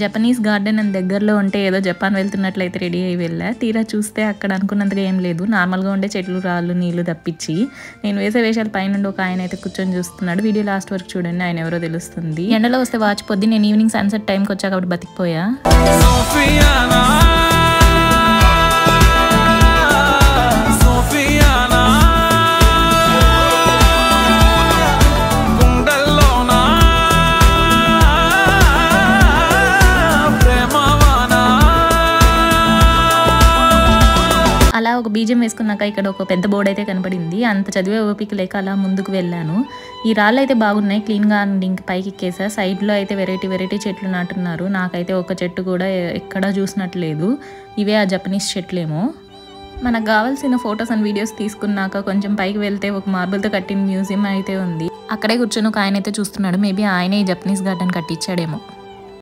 Japanese garden అని దగ్గరలో ఉంటే ఏదో జపాన్ వెళ్తున్నట్లయితే రెడీ అయ్యి వెళ్ళా. తీరా చూస్తే అక్కడ అనుకున్నంతగా ఏం లేదు, నార్మల్గా ఉండే చెట్లు, రాళ్ళు, నీళ్లు తప్పించి. నేను వేసే వేషాలు పైనుండి ఒక ఆయన అయితే కూర్చొని చూస్తున్నాడు. వీడియో లాస్ట్ వరకు చూడండి, ఆయన ఎవరో తెలుస్తుంది. ఎండలో వస్తే వాచ్ పొద్దు, నేను ఈవినింగ్ సన్సెట్ టైంకి వచ్చా కాబట్టి బతికిపోయా. అలా ఒక బీజం వేసుకున్నాక ఇక్కడ ఒక పెద్ద బోర్డు అయితే కనపడింది. అంత చదివే ఓపిక లేక అలా ముందుకు వెళ్ళాను. ఈ రాళ్ళు అయితే బాగున్నాయి, క్లీన్గా ఇంక పైకి ఎక్కేసా. సైడ్లో అయితే వెరైటీ చెట్లు నాటున్నారు. నాకైతే ఒక చెట్టు కూడా ఎక్కడా చూసినట్లేదు. ఇవే ఆ జపనీస్ చెట్లేమో. మనకు కావాల్సిన ఫొటోస్ అండ్ వీడియోస్ తీసుకున్నాక కొంచెం పైకి వెళ్తే ఒక మార్బుల్తో కట్టిన మ్యూజియం అయితే ఉంది. అక్కడే కూర్చొని ఒక ఆయన అయితే చూస్తున్నాడు. మేబీ ఆయనే ఈ జపనీస్ గార్డెన్ కట్టించాడేమో.